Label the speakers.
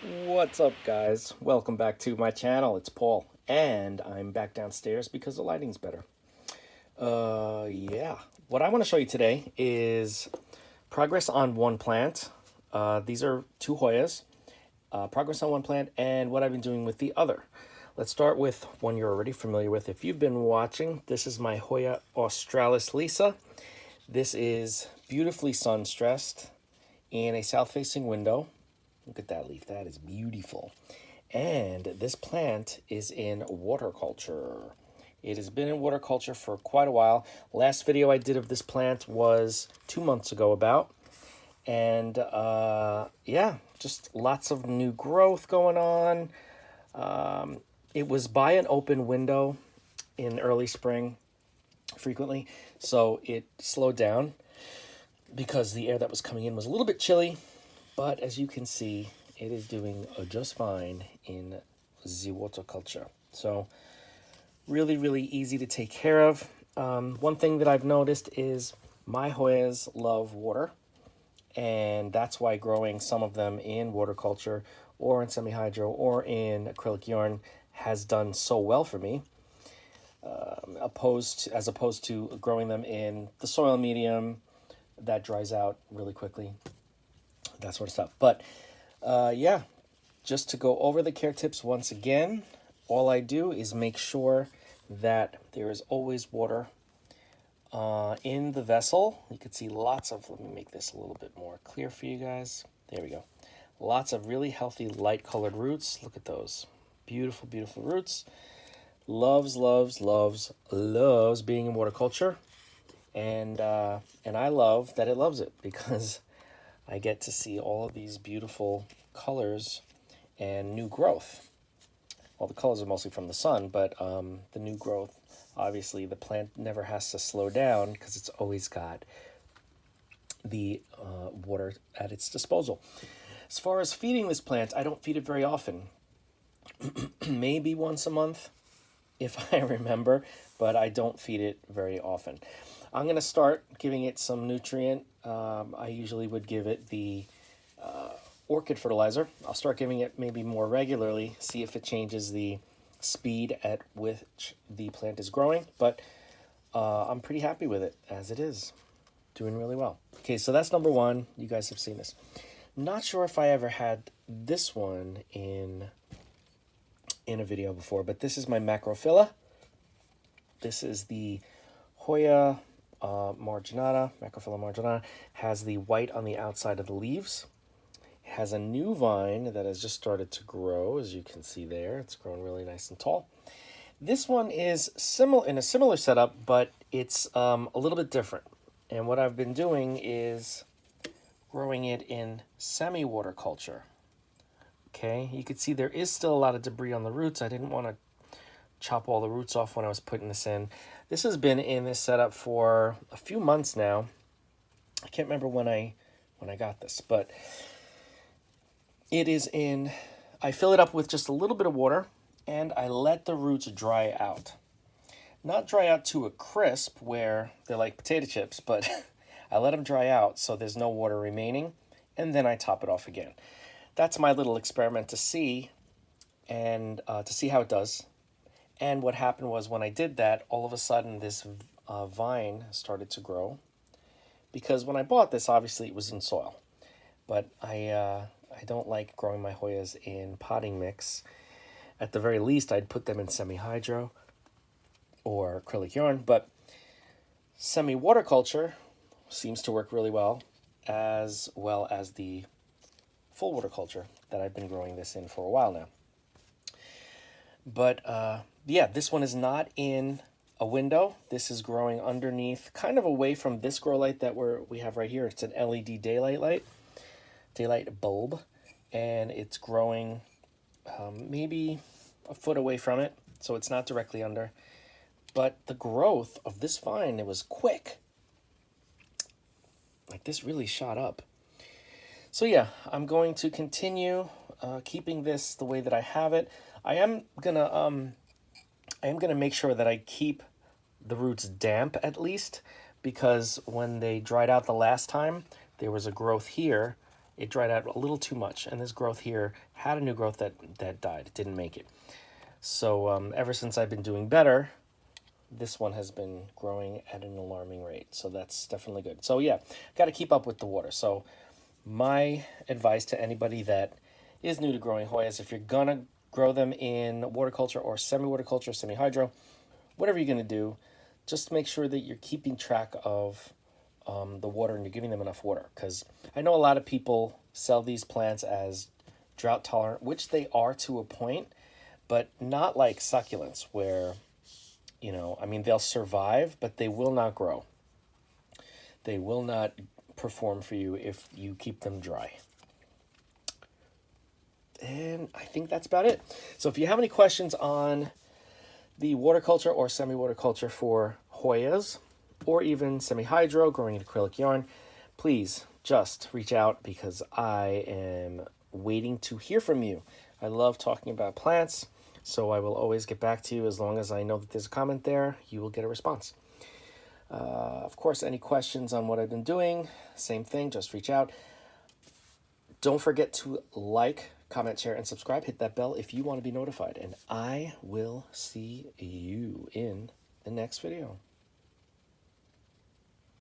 Speaker 1: What's up, guys? Welcome back to my channel. It's Paul, and I'm back downstairs because the lighting's better. Yeah. What I want to show you today is progress on one plant. These are two Hoyas. Progress on one plant and what I've been doing with the other. Let's start with one you're already familiar with. If you've been watching, this is my Hoya Australis Lisa. This is beautifully sun-stressed in a south-facing window. Look at that leaf. That is beautiful. And this plant is in water culture. It has been in water culture for quite a while. Last video I did of this plant was 2 months ago about. And yeah, just lots of new growth going on. It was by an open window in early spring frequently. So it slowed down because the air that was coming in was a little bit chilly. But as you can see, it is doing just fine in the water culture. So really, really easy to take care of. One thing that I've noticed is my Hoyas love water. And that's why growing some of them in water culture or in semi-hydro or in acrylic yarn has done so well for me. As opposed to growing them in the soil medium that dries out really quickly. That sort of stuff. But yeah, just to go over the care tips once again, all I do is make sure that there is always water in the vessel. You can see lots of, let me make this a little bit more clear for you guys. There we go. Lots of really healthy light colored roots. Look at those. Beautiful, beautiful roots. Loves, loves, loves, loves being in water culture. And I love that it loves it because I get to see all of these beautiful colors and new growth. Well, the colors are mostly from the sun, but the new growth, obviously the plant never has to slow down because it's always got the water at its disposal. As far as feeding this plant, I don't feed it very often. Maybe once a month, if I remember, but I don't feed it very often. I'm going to start giving it some nutrient. I usually would give it the orchid fertilizer. I'll start giving it maybe more regularly, see if it changes the speed at which the plant is growing. But I'm pretty happy with it as it is. Doing really well. Okay, so that's number one. You guys have seen this. Not sure if I ever had this one in a video before, but this is my macrophylla. This is the Hoya marginata, macrophylla marginata, has the white on the outside of the leaves. It has a new vine that has just started to grow, as you can see there. It's growing really nice and tall. This one is in a similar setup, but it's a little bit different. And what I've been doing is growing it in semi-water culture. Okay, you can see there is still a lot of debris on the roots. I didn't want to chop all the roots off when I was putting this in. This has been in this setup for a few months now. I can't remember when I got this, but it is in, I fill it up with just a little bit of water and I let the roots dry out. Not dry out to a crisp where they're like potato chips, but I let them dry out so there's no water remaining, and then I top it off again. That's my little experiment to see and to see how it does. And what happened was when I did that, all of a sudden this vine started to grow. Because when I bought this, obviously it was in soil. But I don't like growing my Hoyas in potting mix. At the very least, I'd put them in semi-hydro or acrylic yarn. But semi-water culture seems to work really well as the full water culture that I've been growing this in for a while now. But yeah, this one is not in a window. This is growing underneath, kind of away from this grow light that we have right here. It's an LED daylight bulb, and it's growing maybe a foot away from it, so it's not directly under. But the growth of this vine, it was quick. Like this really shot up. So yeah, I'm going to continue keeping this the way that I have it. I am gonna make sure that I keep the roots damp at least, because when they dried out the last time, there was a growth here it dried out a little too much, and this growth here had a new growth that died. It didn't make it. So ever since I've been doing better, this one has been growing at an alarming rate. So that's definitely good. So yeah, got to keep up with the water. So my advice to anybody that is new to growing Hoyas, if you're gonna grow them in water culture or semi-water culture, semi-hydro, whatever you're gonna do, just make sure that you're keeping track of the water and you're giving them enough water. Because I know a lot of people sell these plants as drought tolerant, which they are to a point, but not like succulents where, you know, I mean, they'll survive, but they will not grow. They will not perform for you if you keep them dry. And I think that's about it. So if you have any questions on the water culture or semi-water culture for Hoyas, or even semi-hydro growing in acrylic yarn, please just reach out because I am waiting to hear from you. I love talking about plants, so I will always get back to you. As long as I know that there's a comment there, you will get a response. Of course, any questions on what I've been doing, same thing, just reach out. Don't forget to like, comment, share, and subscribe. Hit that bell if you want to be notified. And I will see you in the next video.